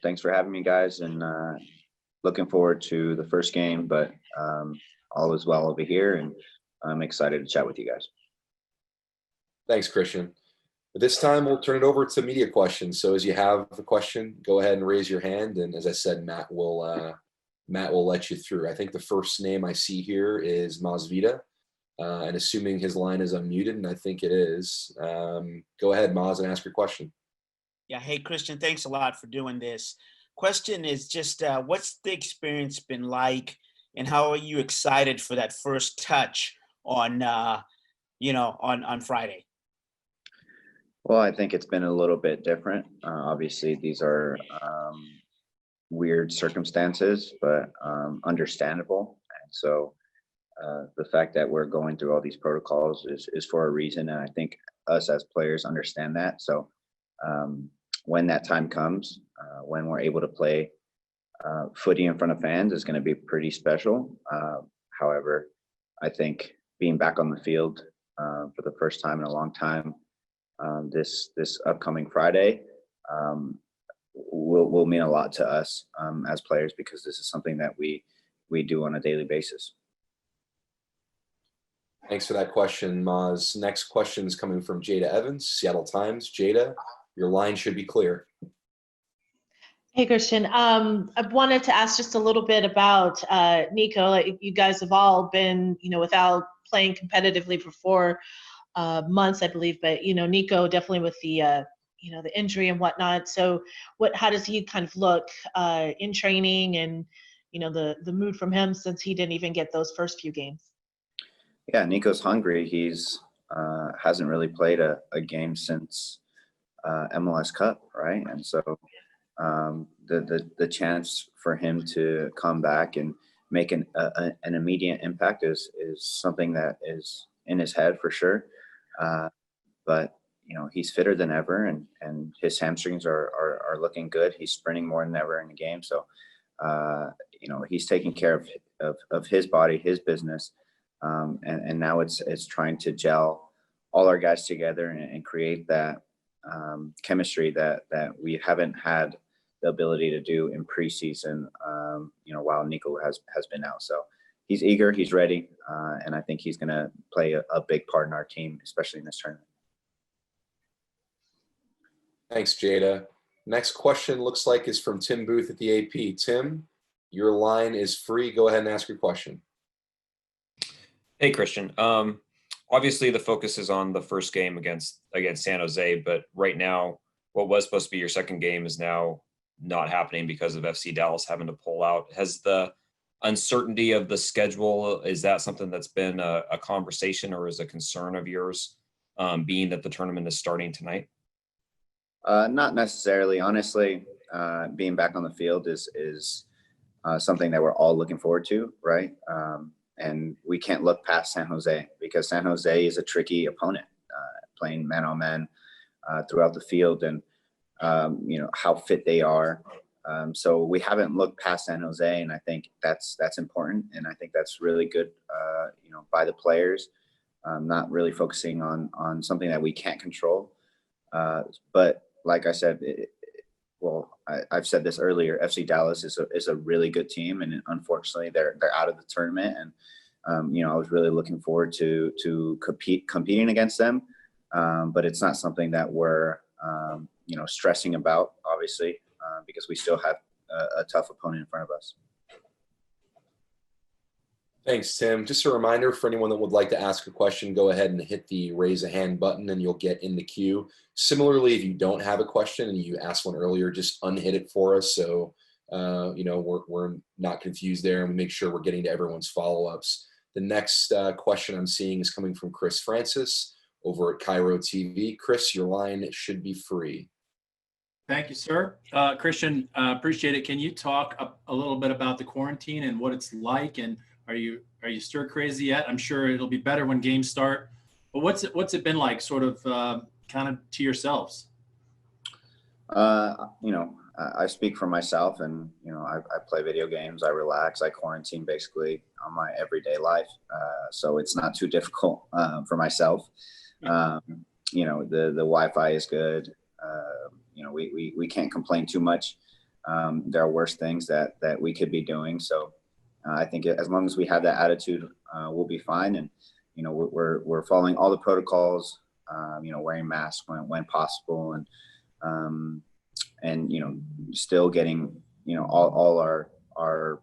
Thanks for having me, guys, and looking forward to the first game, but all is well over here, and I'm excited to chat with you guys. Thanks, Cristian. At this time, we'll turn it over to media questions. So as you have a question, go ahead and raise your hand. And as I said, Matt will let you through. I think the first name I see here is Masvita. And assuming his line is unmuted, and I think it is, go ahead, Maz, and ask your question. Yeah, hey, Cristian, thanks a lot for doing this. Question is just, what's the experience been like, and how are you excited for that first touch on, on Friday? Well, I think it's been a little bit different. Obviously, these are weird circumstances, but understandable. And so the fact that we're going through all these protocols is for a reason. And I think us as players understand that. So when that time comes, when we're able to play footy in front of fans is going to be pretty special. However, I think being back on the field for the first time in a long time, this upcoming Friday will mean a lot to us as players, because this is something that we do on a daily basis. Thanks for that question, Maz. Next question is coming from Jada Evans, Seattle Times. Jada, your line should be clear. Hey, Cristian. I wanted to ask just a little bit about Niko. You guys have all been, without playing competitively for 4 months, I believe. But Niko definitely with the the injury and whatnot. So how does he kind of look in training, and the mood from him since he didn't even get those first few games? Yeah, Niko's hungry. He's hasn't really played a game since MLS Cup, right? And so the chance for him to come back and make an immediate impact is something that is in his head for sure. But he's fitter than ever, and his hamstrings are looking good. He's sprinting more than ever in the game. So he's taking care of his body, his business. And now it's trying to gel all our guys together and create that chemistry that we haven't had the ability to do in preseason, while Niko has been out. So he's eager, he's ready, and I think he's going to play a big part in our team, especially in this tournament. Thanks, Jada. Next question looks like is from Tim Booth at the AP. Tim, your line is free. Go ahead and ask your question. Hey, Cristian. Obviously, the focus is on the first game against San Jose, but right now, what was supposed to be your second game is now not happening because of FC Dallas having to pull out. Has the uncertainty of the schedule, is that something that's been a conversation or is a concern of yours, being that the tournament is starting tonight? Not necessarily. Honestly, being back on the field is something that we're all looking forward to, right? And we can't look past San Jose, because San Jose is a tricky opponent, playing man-on-man throughout the field, and how fit they are. So we haven't looked past San Jose, and I think that's important, and I think that's really good, by the players, not really focusing on something that we can't control. But like I said, I've said this earlier, FC Dallas is a really good team, and unfortunately they're out of the tournament. And I was really looking forward to competing against them, but it's not something that we're stressing about, obviously, because we still have a tough opponent in front of us. Thanks, Tim. Just a reminder for anyone that would like to ask a question, go ahead and hit the raise a hand button and you'll get in the queue. Similarly, if you don't have a question and you asked one earlier, just unhit it for us, so we're not confused there, and we make sure we're getting to everyone's follow-ups. The next question I'm seeing is coming from Chris Francis over at Cairo TV. Chris, your line should be free. Thank you, sir. Cristian, appreciate it. Can you talk a little bit about the quarantine and what it's like, and are you stir crazy yet? I'm sure it'll be better when games start. But what's it been like, sort of kind of to yourselves? I speak for myself, and I play video games, I relax, I quarantine basically on my everyday life. So it's not too difficult for myself. The Wi-Fi is good. We can't complain too much. there are worse things that we could be doing. So I think as long as we have that attitude, we'll be fine. And we're following all the protocols. Wearing masks when possible, and still getting all our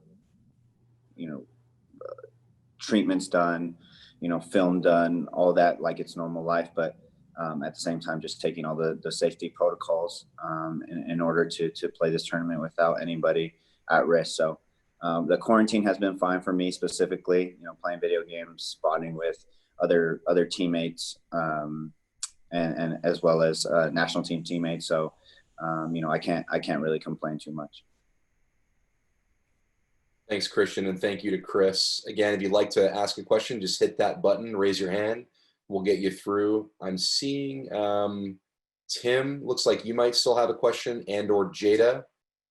treatments done, film done, all that like it's normal life. But at the same time, just taking all the safety protocols in order to play this tournament without anybody at risk. So the quarantine has been fine for me specifically, playing video games, spotting with other teammates, and as well as national team teammates. So I can't really complain too much. Thanks, Christian, and thank you to Chris. Again, if you'd like to ask a question, just hit that button, raise your hand. We'll get you through. I'm seeing Tim, looks like you might still have a question, and/or Jada.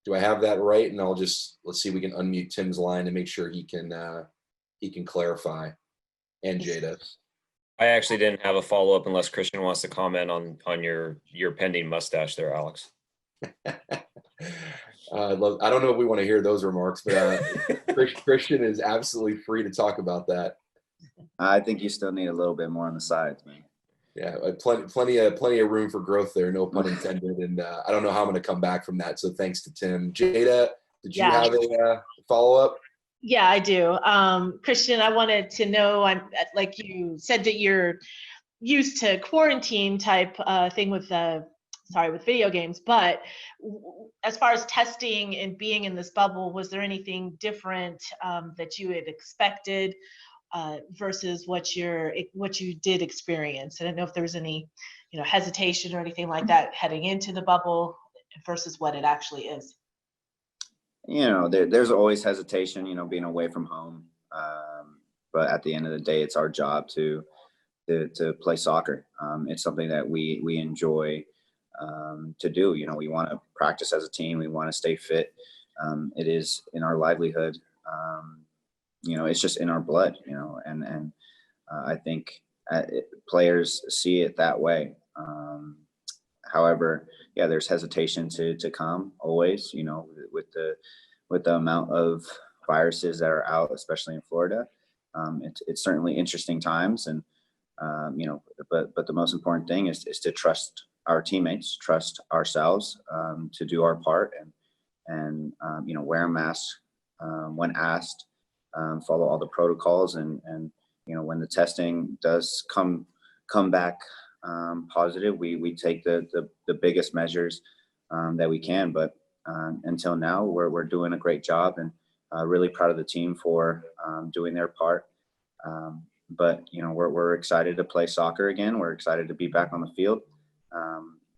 Do I have that right? And let's see if we can unmute Tim's line and make sure he can clarify. And Jada. I actually didn't have a follow-up unless Christian wants to comment on your pending mustache there, Alex. I don't know if we want to hear those remarks, but Christian is absolutely free to talk about that. I think you still need a little bit more on the sides, man. Yeah, plenty of room for growth there, no pun intended. And I don't know how I'm going to come back from that. So thanks to Tim. Jada, did you have a follow-up? Yeah, I do. Christian, I wanted to know, like you said that you're used to quarantine type thing with video games, but as far as testing and being in this bubble, was there anything different that you had expected versus what you did experience? I don't know if there was any, hesitation or anything like that heading into the bubble versus what it actually is. There's always hesitation, being away from home. But at the end of the day, it's our job to play soccer. It's something that we enjoy to do. We want to practice as a team. We want to stay fit. It is in our livelihood. It's just in our blood, and I think players see it that way. However, yeah, there's hesitation to come always, with the amount of viruses that are out, especially in Florida. It's certainly interesting times, and but the most important thing is to trust our teammates, trust ourselves, to do our part, and wear a mask when asked, follow all the protocols, and when the testing does come back positive, we take the biggest measures that we can. But until now, we're doing a great job, and really proud of the team for doing their part. But we're excited to play soccer again. We're excited to be back on the field.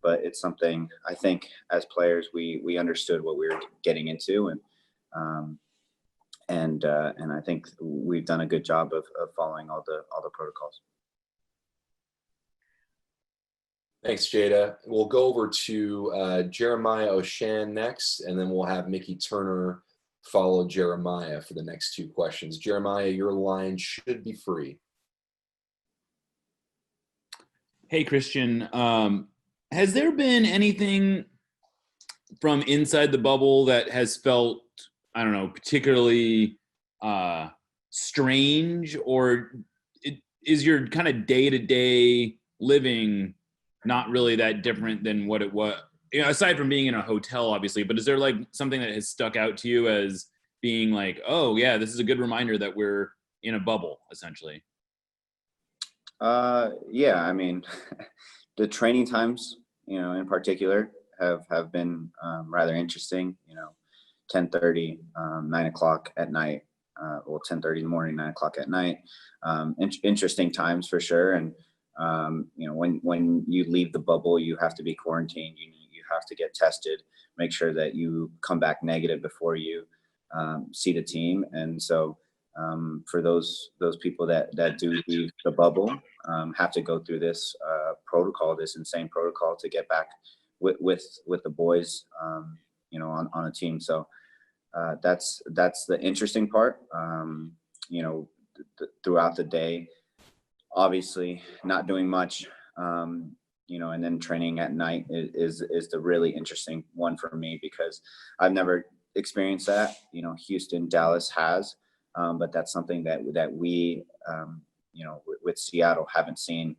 But it's something I think as players we understood what we were getting into, and I think we've done a good job of following all the protocols. Thanks, Jada. We'll go over to Jeremiah Oshan next, and then we'll have Mickey Turner follow Jeremiah for the next two questions. Jeremiah, your line should be free. Hey, Christian. Has there been anything from inside the bubble that has felt, I don't know, particularly strange, or is your kind of day-to-day living not really that different than what it was, aside from being in a hotel, obviously, but is there like something that has stuck out to you as being like, oh yeah, this is a good reminder that we're in a bubble, essentially? Yeah, I mean, the training times, in particular have been rather interesting. 10:30, 9 o'clock at night, 10:30 in the morning, 9 o'clock at night. Interesting times for sure. And when you leave the bubble, you have to be quarantined. You have to get tested, make sure that you come back negative before you see the team. And so for those people that do leave the bubble, have to go through this protocol, this insane protocol to get back with the boys, on a team. So that's the interesting part. Throughout the day, obviously not doing much, and then training at night is the really interesting one for me, because I've never experienced that. Houston, Dallas has, but that's something that we, with Seattle haven't seen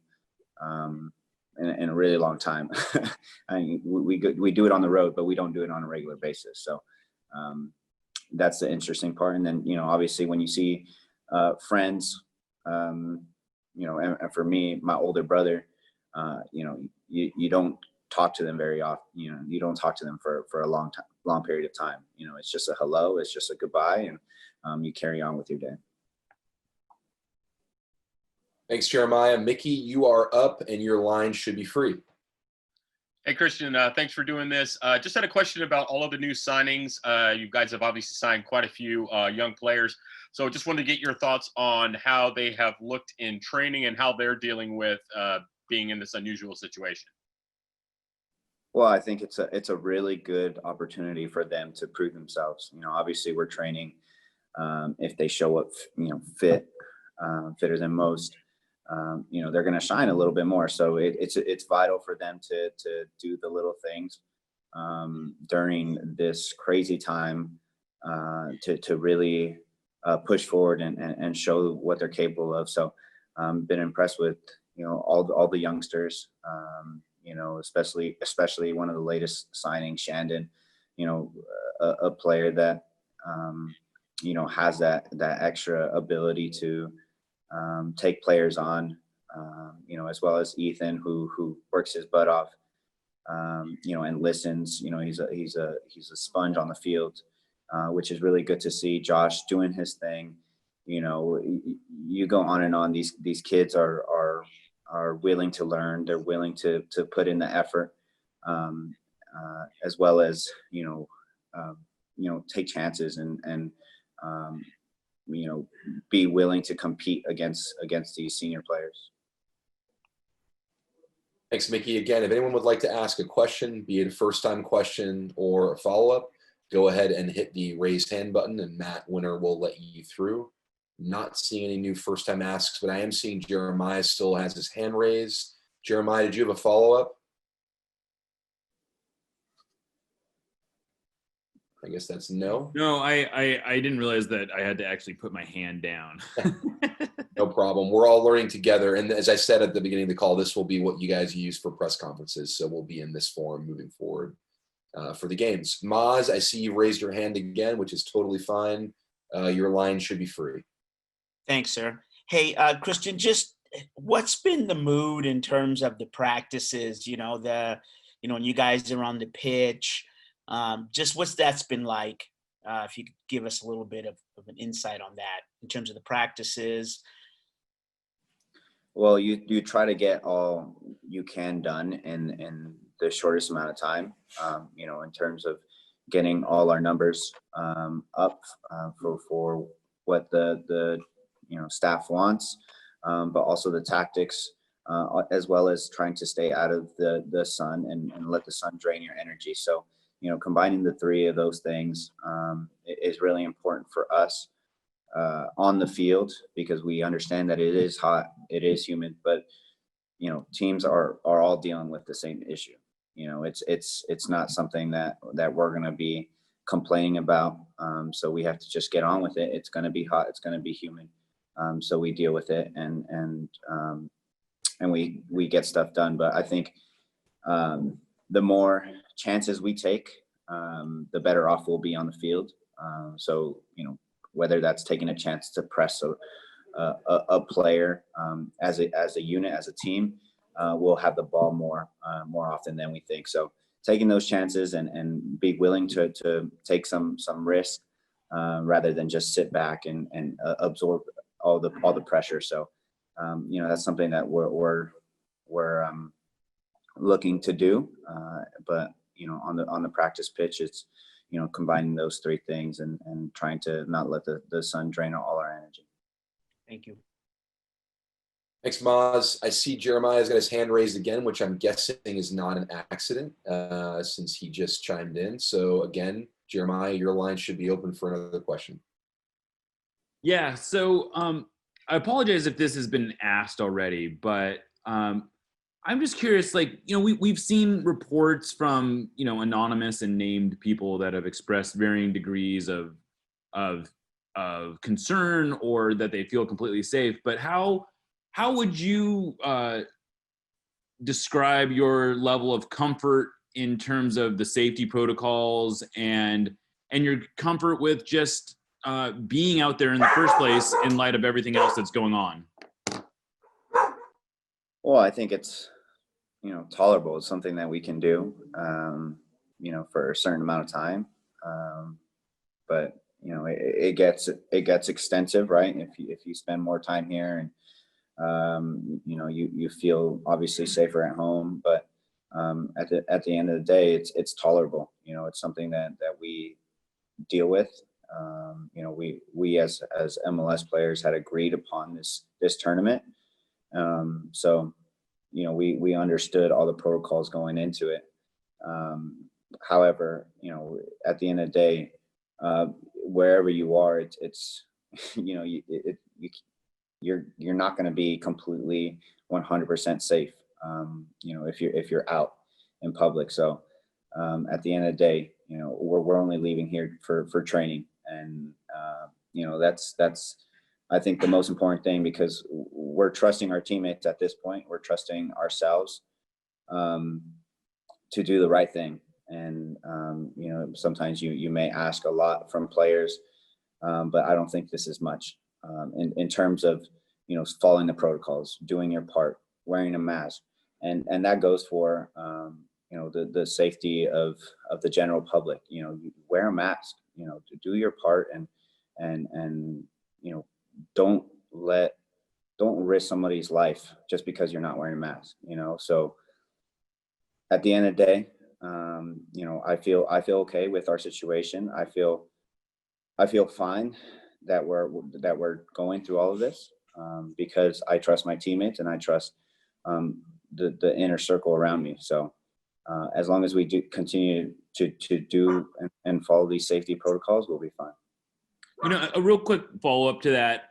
in a really long time. I mean, we do it on the road, but we don't do it on a regular basis. So that's the interesting part. And then, obviously when you see friends, and for me, my older brother, you don't talk to them very often. You don't talk to them for a long period of time. It's just a hello, it's just a goodbye, and you carry on with your day. Thanks, Jeremiah. Mickey, you are up and your line should be free. Hey, Christian, thanks for doing this. Just had a question about all of the new signings. You guys have obviously signed quite a few young players. So just wanted to get your thoughts on how they have looked in training and how they're dealing with being in this unusual situation. Well, I think it's a really good opportunity for them to prove themselves. Obviously we're training. If they show up, fit, fitter than most, they're going to shine a little bit more. So it's vital for them to do the little things during this crazy time to really push forward and show what they're capable of. So been impressed with all the youngsters, especially one of the latest signings, Shandon, a player that has that extra ability to take players on, as well as Ethan, who works his butt off, and listens. He's a sponge on the field, which is really good to see. Josh doing his thing. You go on and on. These kids are willing to learn. They're willing to put in the effort, as well as take chances and be willing to compete against these senior players. Thanks, Mickey. Again, if anyone would like to ask a question, be it a first-time question or a follow-up, go ahead and hit the raise hand button, and Matt Winter will let you through. Not seeing any new first-time asks, but I am seeing Jeremiah still has his hand raised. Jeremiah, did you have a follow-up? I guess that's no. No, I didn't realize that I had to actually put my hand down. No problem. We're all learning together. And as I said at the beginning of the call, this will be what you guys use for press conferences. So we'll be in this forum moving forward for the games. Maz, I see you raised your hand again, which is totally fine. Your line should be free. Thanks, sir. Hey, Christian, just what's been the mood in terms of the practices, when you guys are on the pitch, just what's that's been like? If you could give us a little bit of an insight on that in terms of the practices. Well, you try to get all you can done in the shortest amount of time, in terms of getting all our numbers up for what the staff wants, but also the tactics, as well as trying to stay out of the sun and let the sun drain your energy. So, combining the three of those things is really important for us on the field, because we understand that it is hot, it is humid, but teams are all dealing with the same issue. It's not something that we're going to be complaining about. So we have to just get on with it. It's going to be hot, it's going to be humid. So we deal with it and we get stuff done. But I think the more chances we take, the better off we'll be on the field. So, whether that's taking a chance to press a player as a unit, as a team, we'll have the ball more often than we think. So taking those chances and be willing to take some risk rather than just sit back and absorb all the pressure. So that's something that we're looking to do, but on the practice pitch, it's combining those three things and trying to not let the sun drain all our energy. Thank you. Thanks, Maz. I see Jeremiah's got his hand raised again, which I'm guessing is not an accident since he just chimed in. So again, Jeremiah, your line should be open for another question. Yeah, so I apologize if this has been asked already, but I'm just curious, like, we've seen reports from, anonymous and named people that have expressed varying degrees of concern or that they feel completely safe. But how would you describe your level of comfort in terms of the safety protocols and your comfort with just being out there in the first place in light of everything else that's going on? Well, I think it's, tolerable. It's something that we can do, for a certain amount of time. But it gets extensive, right? If you spend more time here and you feel obviously safer at home, but at the end of the day, it's tolerable. It's something that we deal with. We as MLS players had agreed upon this tournament. So we understood all the protocols going into it. However, at the end of the day, wherever you are, it's you're not going to be completely 100% safe. If you're out in public. So at the end of the day, we're only leaving here for training, and that's I think the most important thing, because we're trusting our teammates at this point. We're trusting ourselves to do the right thing. And, sometimes you may ask a lot from players, but I don't think this is much in terms of, following the protocols, doing your part, wearing a mask. And that goes for, the safety of the general public. You wear a mask, to do your part, and don't risk somebody's life just because you're not wearing a mask. So at the end of the day, I feel okay with our situation. I feel fine that we're going through all of this, because I trust my teammates and I trust the inner circle around me. So as long as we do continue to do and follow these safety protocols, we'll be fine. A real quick follow-up to that.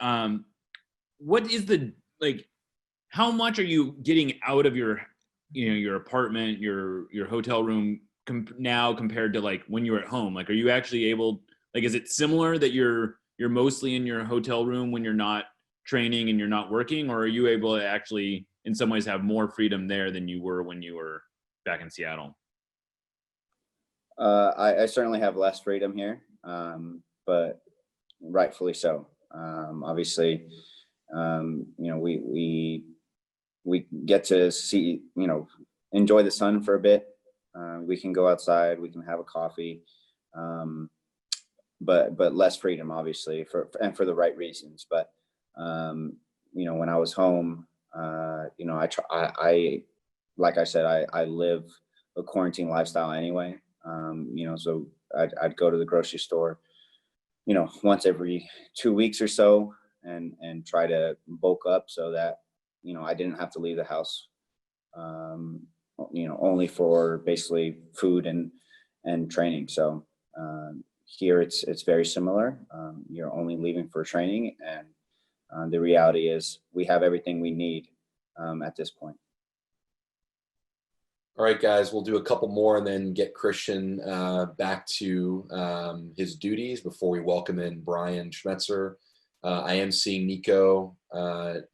What is how much are you getting out of your apartment, your hotel room now compared to when you were at home? Are you actually able, is it similar that you're mostly in your hotel room when you're not training and you're not working, or are you able to actually in some ways have more freedom there than you were when you were back in Seattle? I certainly have less freedom here, but rightfully so. Obviously, we get to see, enjoy the sun for a bit. We can go outside, we can have a coffee, but less freedom, obviously, for the right reasons. But when I was home, I like I said, I live a quarantine lifestyle anyway. So I'd go to the grocery store, once every 2 weeks or so, and try to bulk up so that, I didn't have to leave the house, only for basically food and training. So here it's very similar. You're only leaving for training, and the reality is we have everything we need at this point. All right, guys, we'll do a couple more and then get Cristian back to his duties before we welcome in Brian Schmetzer. I am seeing Niko.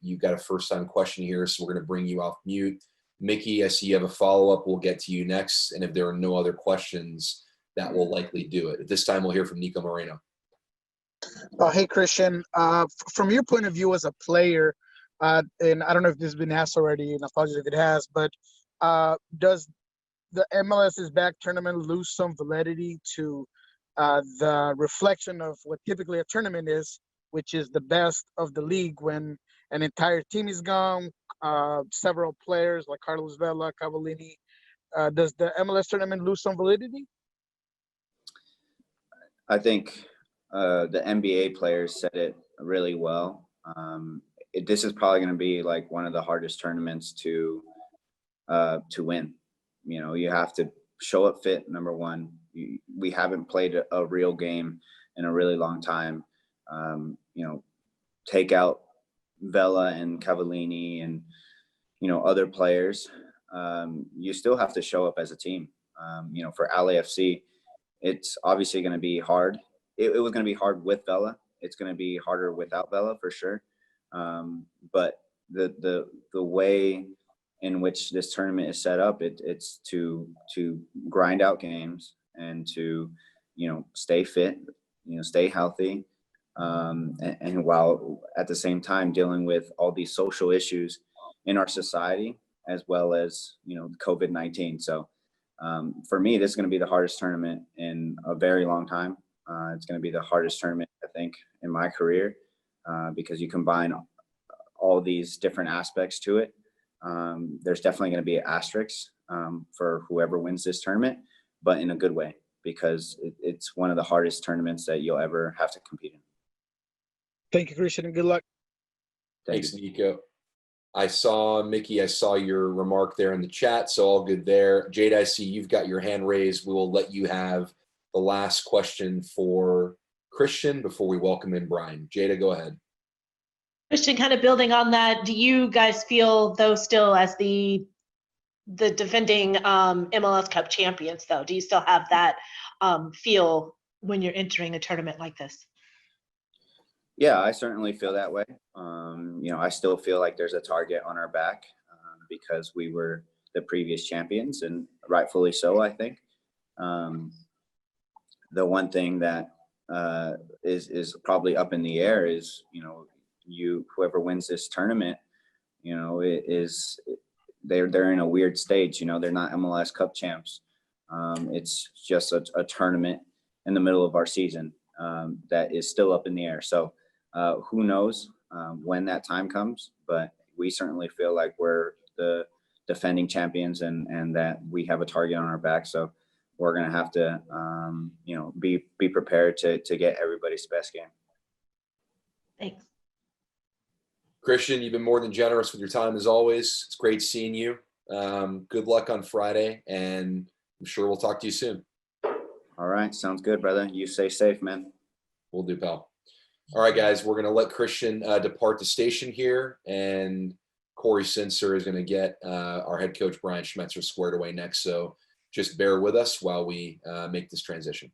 You've got a first-time question here, so we're going to bring you off mute. Mickey, I see you have a follow-up. We'll get to you next. And if there are no other questions, that will likely do it. At this time, we'll hear from Niko Moreno. Hey, Cristian. From your point of view as a player, and I don't know if this has been asked already, and apologies if it has, but does the MLS's back tournament lose some validity to the reflection of what typically a tournament is, which is the best of the league when an entire team is gone, several players like Carlos Vela, Cavallini? Does the MLS tournament lose some validity? I think the NBA players said it really well. This is probably going to be one of the hardest tournaments to win. You have to show up fit, number one. We haven't played a real game in a really long time. Take out Vela and Cavallini and other players. you still have to show up as a team. For LAFC, it's obviously going to be hard. It was going to be hard with Vela. It's going to be harder without Vela for sure. But the way in which this tournament is set up, it's to grind out games and to, stay fit, stay healthy. And while at the same time dealing with all these social issues in our society, as well as, COVID-19. So for me, this is going to be the hardest tournament in a very long time. It's going to be the hardest tournament, I think, in my career, because you combine all these different aspects to it. There's definitely going to be asterisks for whoever wins this tournament, but in a good way, because it's one of the hardest tournaments that you'll ever have to compete in. Thank you, Cristian, and good luck. Thanks, Niko. I saw, Mickey, I saw your remark there in the chat, so all good there. Jade, I see you've got your hand raised. We will let you have the last question for Cristian before we welcome in Brian. Jada, go ahead. Cristian, kind of building on that, do you guys feel, though, still as the defending MLS Cup champions, though, do you still have that feel when you're entering a tournament like this? Yeah, I certainly feel that way. I still feel like there's a target on our back because we were the previous champions, and rightfully so, I think. The one thing that is probably up in the air is, whoever wins this tournament, they're in a weird stage. They're not MLS Cup champs. It's just a tournament in the middle of our season that is still up in the air. So who knows when that time comes, but we certainly feel like we're the defending champions and that we have a target on our back. So we're going to have to, be prepared to get everybody's best game. Thanks. Cristian, you've been more than generous with your time as always. It's great seeing you. Good luck on Friday, and I'm sure we'll talk to you soon. All right. Sounds good, brother. You stay safe, man. We'll do, pal. All right, guys, we're going to let Cristian depart the station here, and Corey Sincer is going to get our head coach, Brian Schmetzer, squared away next. So just bear with us while we make this transition.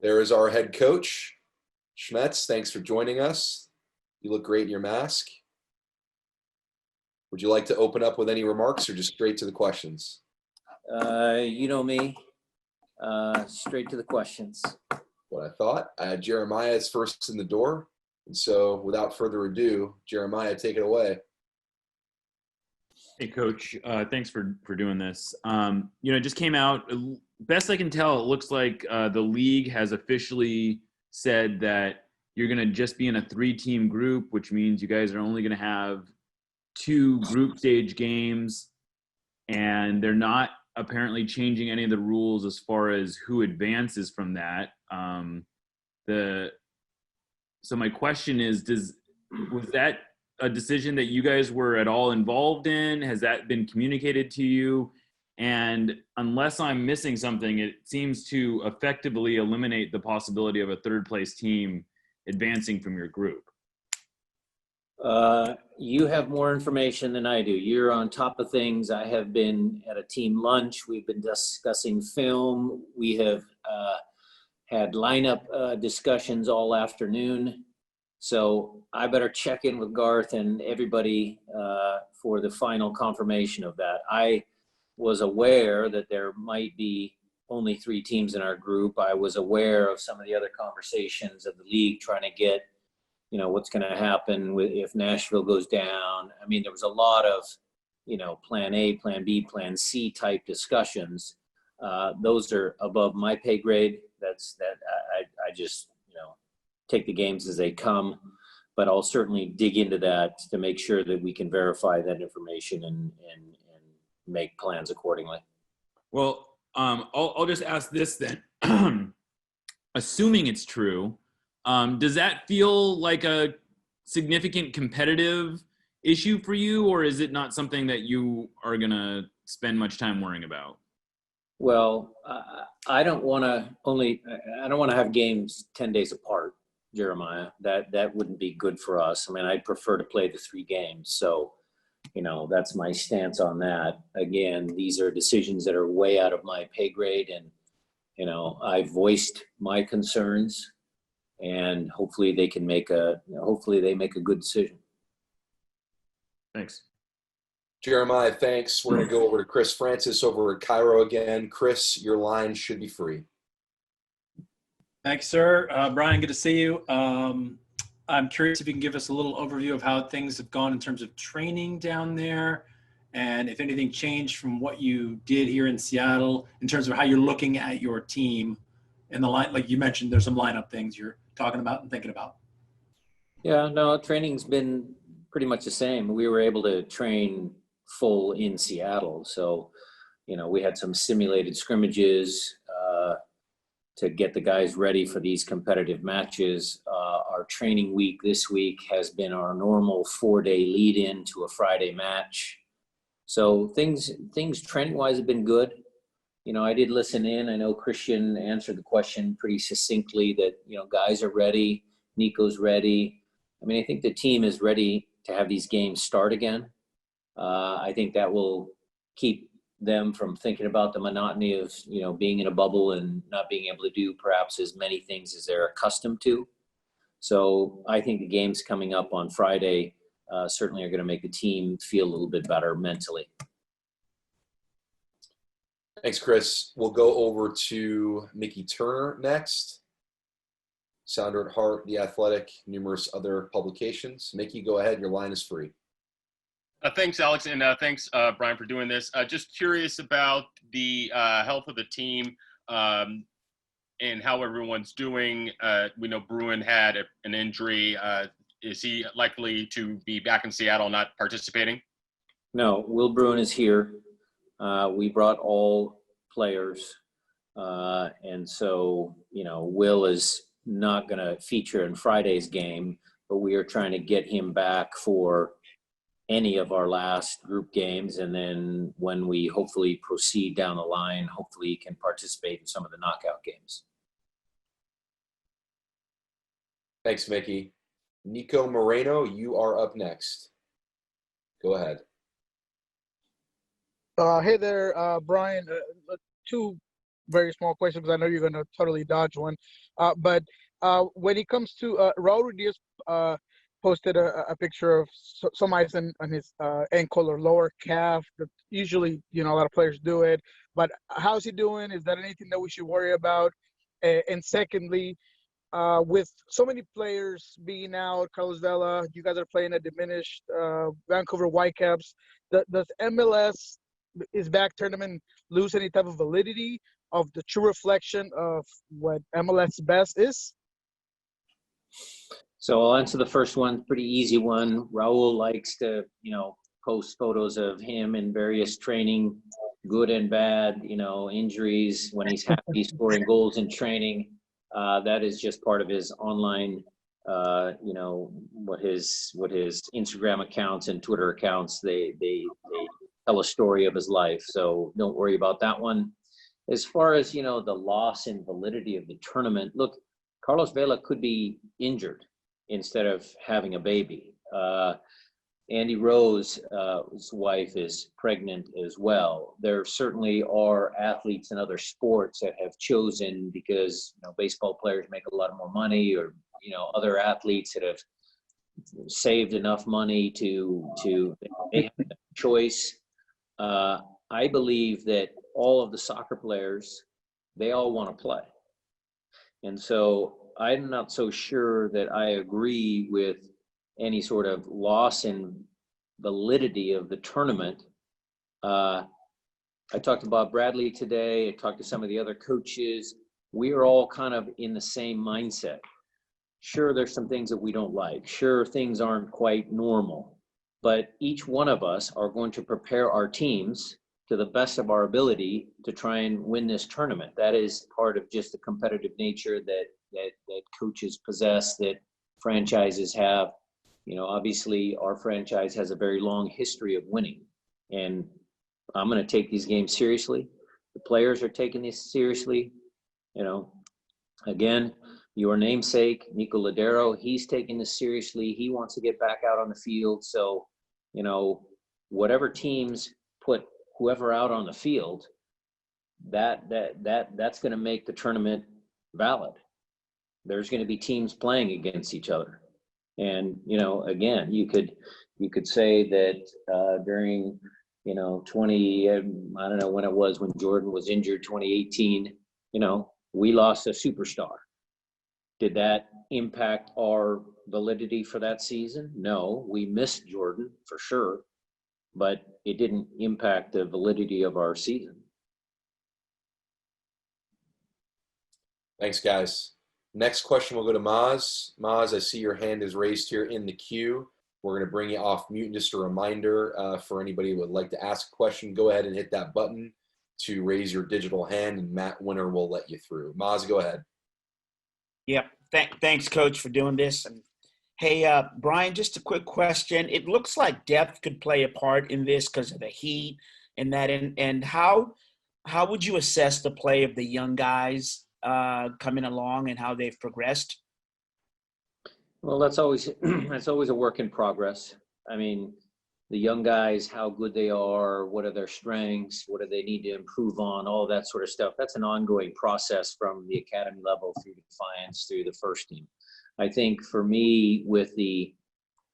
There is our head coach, Schmetz. Thanks for joining us. You look great in your mask. Would you like to open up with any remarks or just straight to the questions? You know me, straight to the questions. What I thought. Jeremiah is first in the door. And so without further ado, Jeremiah, take it away. Hey, Coach. Thanks for doing this. It just came out. Best I can tell, it looks like the league has officially said that you're going to just be in a 3-team group, which means you guys are only going to have 2 group stage games, and they're not apparently changing any of the rules as far as who advances from that. So my question is, was that a decision that you guys were at all involved in? Has that been communicated to you? And unless I'm missing something, it seems to effectively eliminate the possibility of a 3rd place team advancing from your group. You have more information than I do. You're on top of things. I have been at a team lunch. We've been discussing film. We have had lineup discussions all afternoon. So I better check in with Garth and everybody for the final confirmation of that. I was aware that there might be only 3 teams in our group. I was aware of some of the other conversations of the league trying to get, what's going to happen if Nashville goes down. I mean, there was a lot of, plan A, plan B, plan C type discussions. Those are above my pay grade. I just, take the games as they come, but I'll certainly dig into that to make sure that we can verify that information and make plans accordingly. Well, I'll just ask this then. assuming it's true, does that feel like a significant competitive issue for you, or is it not something that you are going to spend much time worrying about? Well, I don't want to have games 10 days apart, Jeremiah. That wouldn't be good for us. I mean, I'd prefer to play the 3 games. So, that's my stance on that. Again, these are decisions that are way out of my pay grade, and I voiced my concerns, and hopefully they make a good decision. Thanks. Jeremiah, thanks. We're going to go over to Chris Francis over at Cairo again. Chris, your line should be free. Thanks, sir. Brian, good to see you. I'm curious if you can give us a little overview of how things have gone in terms of training down there, and if anything changed from what you did here in Seattle in terms of how you're looking at your team and the line. Like you mentioned, there's some lineup things you're talking about and thinking about. Yeah, no, training's been pretty much the same. We were able to train full in Seattle. So, we had some simulated scrimmages to get the guys ready for these competitive matches. Our training week this week has been our normal 4-day lead in to a Friday match. So things training wise have been good. I did listen in. I know Cristian answered the question pretty succinctly that, guys are ready. Niko's ready. I mean, I think the team is ready to have these games start again. I think that will keep them from thinking about the monotony of, being in a bubble and not being able to do perhaps as many things as they're accustomed to. So I think the games coming up on Friday certainly are going to make the team feel a little bit better mentally. Thanks, Chris. We'll go over to Mickey Turner next. Sounder at Heart, The Athletic, numerous other publications. Mickey, go ahead. Your line is free. Thanks, Alex, and thanks, Brian, for doing this. Just curious about the health of the team and how everyone's doing. We know Bruin had an injury. Is he likely to be back in Seattle, not participating? No, Will Bruin is here. We brought all players. And so, Will is not going to feature in Friday's game, but we are trying to get him back for any of our last group games. And then when we hopefully proceed down the line, hopefully he can participate in some of the knockout games. Thanks, Mickey. Niko Moreno, you are up next. Go ahead. Hey there, Brian. 2 very small questions because I know you're going to totally dodge one. But when it comes to Raul Ruiz, posted a picture of some ice on his ankle or lower calf. That usually, a lot of players do it. But how's he doing? Is that anything that we should worry about? And secondly, with so many players being out, Carlos Vela, you guys are playing a diminished Vancouver Whitecaps. Does MLS is back tournament lose any type of validity of the true reflection of what MLS best is? So I'll answer the first one, pretty easy one. Raul likes to, post photos of him in various training, good and bad, injuries, when he's happy scoring goals in training. That is just part of his online, what his Instagram accounts and Twitter accounts, they tell a story of his life. So don't worry about that one. As far as, the loss in validity of the tournament, look, Carlos Vela could be injured instead of having a baby. Andy Rose's wife is pregnant as well. There certainly are athletes in other sports that have chosen, because baseball players make a lot more money, or other athletes that have saved enough money to make a choice. I believe that all of the soccer players, they all want to play. And so I'm not so sure that I agree with any sort of loss in validity of the tournament. I talked to Bob Bradley today. I talked to some of the other coaches. We are all kind of in the same mindset. Sure, there's some things that we don't like. Sure, things aren't quite normal. But each one of us are going to prepare our teams to the best of our ability to try and win this tournament. That is part of just the competitive nature that coaches possess, that franchises have. You know, obviously our franchise has a very long history of winning, and I'm going to take these games seriously. The players are taking this seriously. You know, again, your namesake, Niko Ladero, he's taking this seriously. He wants to get back out on the field. So, you know, whatever teams put whoever out on the field, that's going to make the tournament valid. There's going to be teams playing against each other. And, you know, again, you could say that during, you know, I don't know when it was, when Jordan was injured, 2018, you know, we lost a superstar. Did that impact our validity for that season? No, we missed Jordan for sure, but it didn't impact the validity of our season. Thanks, guys. Next question will go to Maz. Maz, I see your hand is raised here in the queue. We're going to bring you off mute. And just a reminder for anybody who would like to ask a question, go ahead and hit that button to raise your digital hand, and Matt Winter will let you through. Maz, go ahead. Yep. Thanks, Coach, for doing this. And hey, Brian, just a quick question. It looks like depth could play a part in this because of the heat and that. And how would you assess the play of the young guys coming along and how they've progressed? Well, that's always a work in progress. I mean, the young guys, how good they are, what are their strengths, what do they need to improve on, all that sort of stuff. That's an ongoing process from the academy level through the Defiance, through the first team. I think for me, with the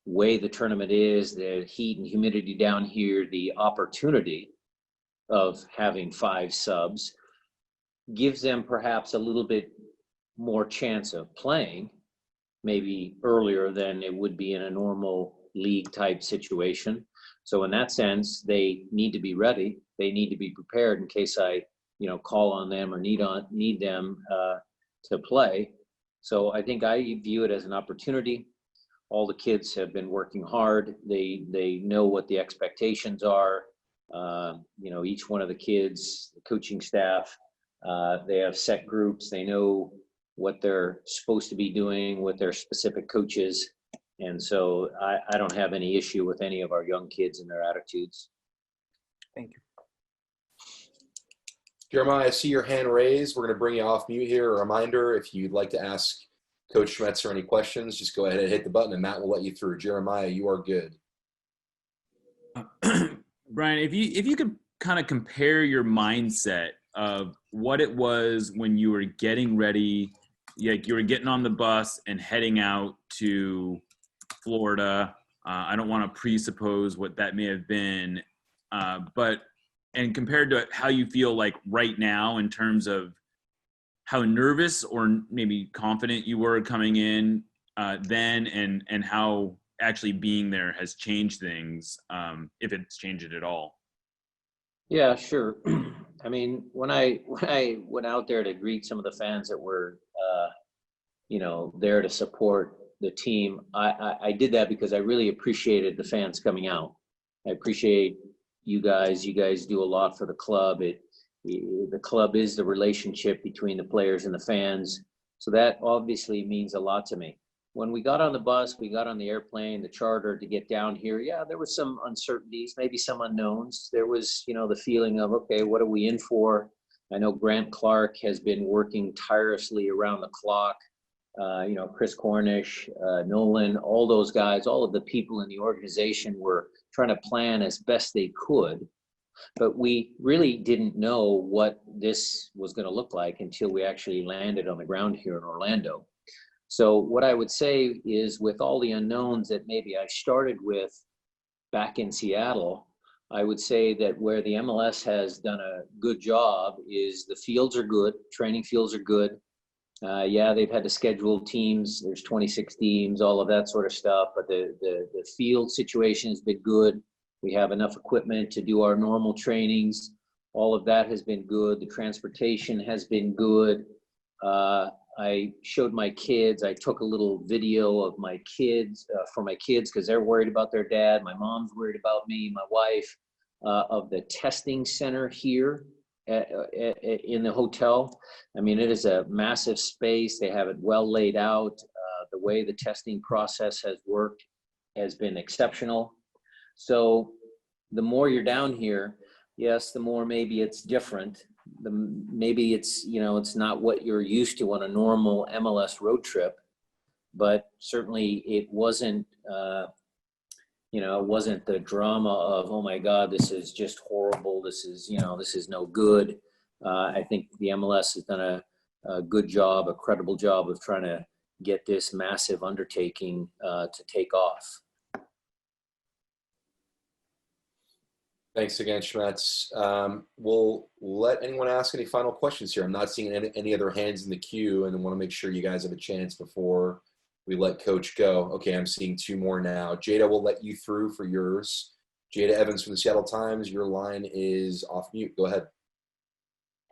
way the tournament is, the heat and humidity down here, the opportunity of having 5 subs gives them perhaps a little bit more chance of playing, maybe earlier than it would be in a normal league type situation. So in that sense, they need to be ready. They need to be prepared in case I, you know, call on them or need them to play. So I think I view it as an opportunity. All the kids have been working hard. They know what the expectations are. You know, each one of the kids, the coaching staff, they have set groups. They know what they're supposed to be doing with their specific coaches. And so I don't have any issue with any of our young kids and their attitudes. Thank you. Jeremiah, I see your hand raised. We're going to bring you off mute here. A reminder, if you'd like to ask Coach Schmetzer any questions, just go ahead and hit the button and Matt will let you through. Jeremiah, you are good. Brian, if you could kind of compare your mindset of what it was when you were getting ready, like you were getting on the bus and heading out to Florida. I don't want to presuppose what that may have been, and compared to how you feel like right now in terms of how nervous or maybe confident you were coming in then, and how actually being there has changed things, if it's changed it at all. Yeah, sure. I mean, when I went out there to greet some of the fans that were, you know, there to support the team, I did that because I really appreciated the fans coming out. I appreciate you guys. You guys do a lot for the club. The club is the relationship between the players and the fans. So that obviously means a lot to me. When we got on the bus, we got on the airplane, the charter to get down here. Yeah, there was some uncertainties, maybe some unknowns. There was, you know, the feeling of, okay, what are we in for? I know Grant Clark has been working tirelessly around the clock. You know, Chris Cornish, Nolan, all those guys, all of the people in the organization were trying to plan as best they could. But we really didn't know what this was going to look like until we actually landed on the ground here in Orlando. So what I would say is, with all the unknowns that maybe I started with back in Seattle, I would say that where the MLS has done a good job is the fields are good, training fields are good. Yeah, they've had to schedule teams. There's 26 teams, all of that sort of stuff. But the field situation has been good. We have enough equipment to do our normal trainings. All of that has been good. The transportation has been good. I showed my kids. I took a little video of my kids for my kids because they're worried about their dad. My mom's worried about me, my wife. of the testing center here in the hotel. I mean, it is a massive space. They have it well laid out. The way the testing process has worked has been exceptional. So the more you're down here, yes, the more maybe it's different. Maybe it's, you know, it's not what you're used to on a normal MLS road trip, but certainly it wasn't, you know, it wasn't the drama of, oh my God, this is just horrible. This is, you know, this is no good. I think the MLS has done a good job, a credible job of trying to get this massive undertaking to take off. Thanks again, Schmetz. We'll let anyone ask any final questions here. I'm not seeing any other hands in the queue, and I want to make sure you guys have a chance before we let Coach go. Okay, I'm seeing 2 more now. Jada, we'll let you through for yours. Jada Evans from the Seattle Times, your line is off mute. Go ahead.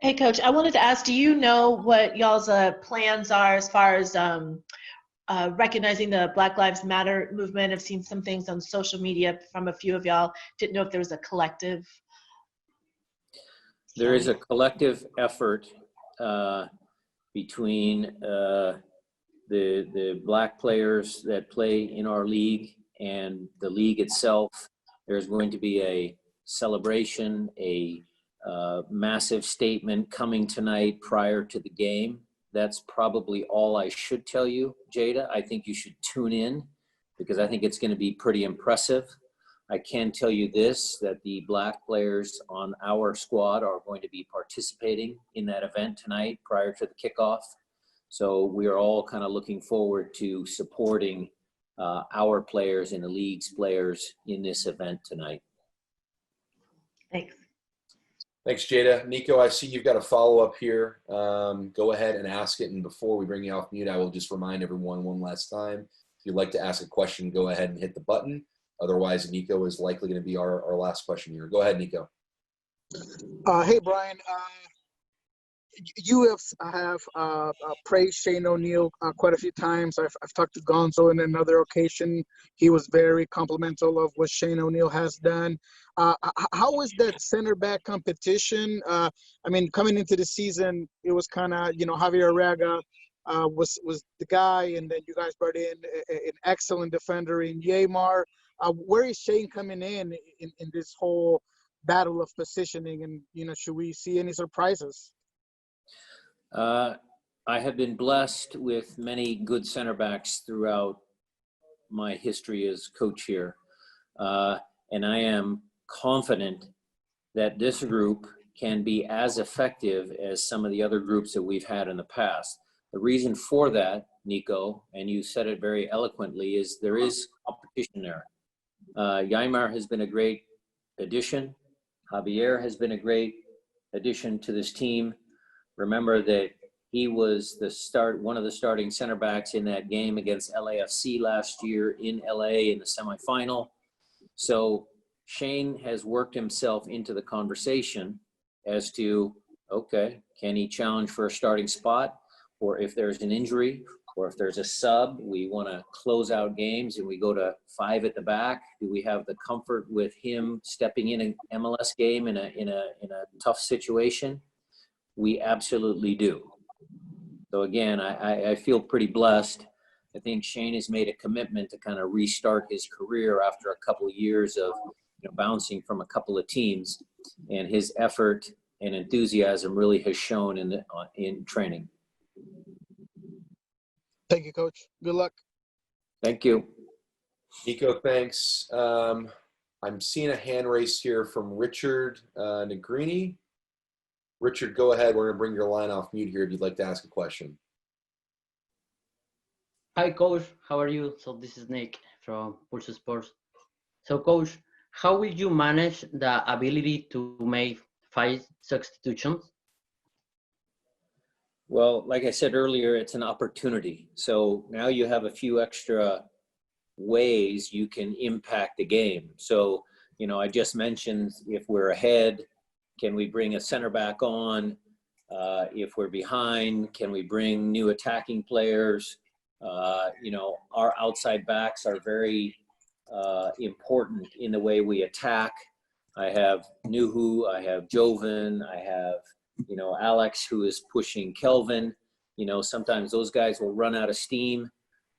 Hey, Coach, I wanted to ask, do you know what y'all's plans are as far as recognizing the Black Lives Matter movement? I've seen some things on social media from a few of y'all. Didn't know if there was a collective. There is a collective effort between the Black players that play in our league and the league itself. There's going to be a celebration, a massive statement coming tonight prior to the game. That's probably all I should tell you, Jada. I think you should tune in because I think it's going to be pretty impressive. I can tell you this, that the Black players on our squad are going to be participating in that event tonight prior to the kickoff. So we are all kind of looking forward to supporting our players and the league's players in this event tonight. Thanks. Thanks, Jada. Niko, I see you've got a follow-up here. Go ahead and ask it. And before we bring you off mute, I will just remind everyone one last time. If you'd like to ask a question, go ahead and hit the button. Otherwise, Niko is likely going to be our last question here. Go ahead, Niko. Hey, Brian. You have praised Shane O'Neill quite a few times. I've talked to Gonzo on another occasion. He was very complimental of what Shane O'Neill has done. How is that center back competition? I mean, coming into the season, it was kind of, you know, Javier Arreaga was the guy, and then you guys brought in an excellent defender in Yeimar. Where is Shane coming in this whole battle of positioning? And, you know, should we see any surprises? I have been blessed with many good center backs throughout my history as coach here. And I am confident that this group can be as effective as some of the other groups that we've had in the past. The reason for that, Niko, and you said it very eloquently, is there is competition there. Yeimar has been a great addition. Javier has been a great addition to this team. Remember that he was one of the starting center backs in that game against LAFC last year in LA in the semifinal. So Shane has worked himself into the conversation as to, okay, can he challenge for a starting spot? Or if there's an injury, or if there's a sub, we want to close out games and we go to 5 at the back. Do we have the comfort with him stepping in an MLS game in a tough situation? We absolutely do. So again, I feel pretty blessed. I think Shane has made a commitment to kind of restart his career after a couple of years of, you know, bouncing from a couple of teams, and his effort and enthusiasm really has shown in training. Thank you, Coach. Good luck. Thank you. Niko, thanks. I'm seeing a hand raise here from Richard Negrini. Richard, go ahead. We're going to bring your line off mute here if you'd like to ask a question. Hi, Coach. How are you? So this is Nick from Pulse Sports. So, Coach, how will you manage the ability to make 5 substitutions? Well, like I said earlier, it's an opportunity. So now you have a few extra ways you can impact the game. So, you know, I just mentioned if we're ahead, can we bring a center back on? If we're behind, can we bring new attacking players? You know, our outside backs are very important in the way we attack. I have Nuhu, I have Joven, I have, you know, Alex, who is pushing Kelvin. You know, sometimes those guys will run out of steam.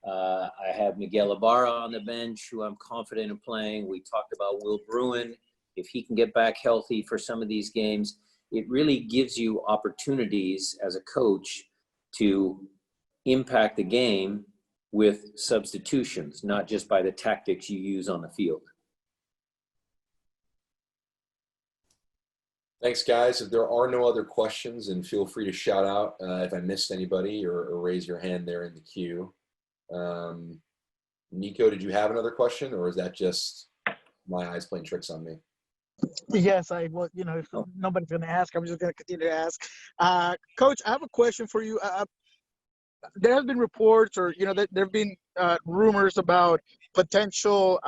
I have Miguel Ibarra on the bench, who I'm confident in playing. We talked about Will Bruin. If he can get back healthy for some of these games, it really gives you opportunities as a coach to impact the game with substitutions, not just by the tactics you use on the field. Thanks, guys. If there are no other questions, and feel free to shout out if I missed anybody, or raise your hand there in the queue. Niko, did you have another question, or is that just my eyes playing tricks on me? Yes, I will. You know, if nobody's going to ask, I'm just going to continue to ask. Coach, I have a question for you. There have been reports, or, you know, there have been rumors about potential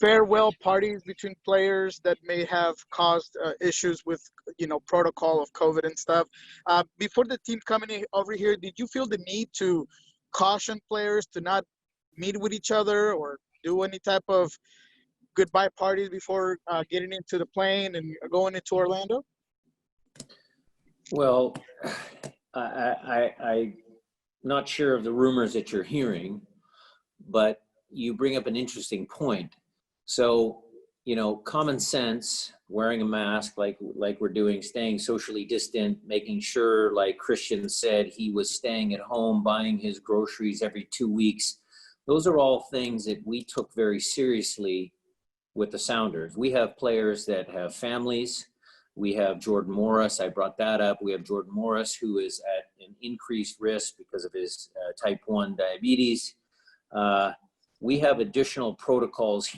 farewell parties between players that may have caused issues with, you know, protocol of COVID and stuff. Before the team coming over here, did you feel the need to caution players to not meet with each other or do any type of goodbye parties before getting into the plane and going into Orlando? Well, I'm not sure of the rumors that you're hearing, but you bring up an interesting point. So, you know, common sense, wearing a mask like we're doing, staying socially distant, making sure, like Cristian said, he was staying at home, buying his groceries every 2 weeks. Those are all things that we took very seriously with the Sounders. We have players that have families. We have Jordan Morris. I brought that up. We have Jordan Morris, who is at an increased risk because of his type 1 diabetes. We have additional protocols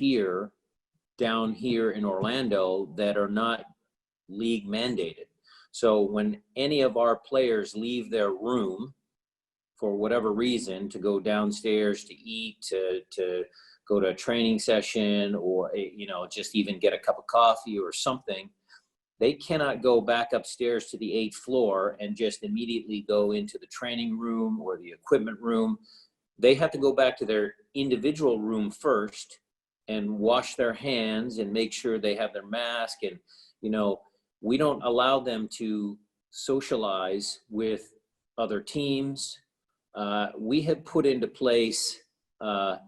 down here in Orlando that are not league mandated. So when any of our players leave their room for whatever reason, to go downstairs to eat, to go to a training session, or, you know, just even get a cup of coffee or something, they cannot go back upstairs to the 8th floor and just immediately go into the training room or the equipment room. They have to go back to their individual room first and wash their hands and make sure they have their mask. And, you know, we don't allow them to socialize with other teams. We have put into place, and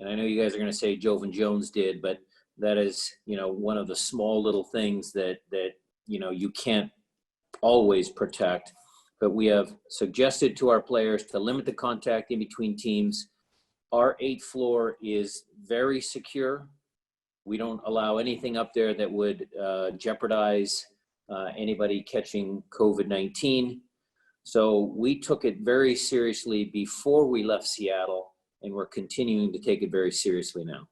I know you guys are going to say Joven Jones did, but that is, you know, one of the small little things that, you know, you can't always protect. But we have suggested to our players to limit the contact in between teams. Our 8th floor is very secure. We don't allow anything up there that would jeopardize anybody catching COVID-19. So we took it very seriously before we left Seattle, and we're continuing to take it very seriously now.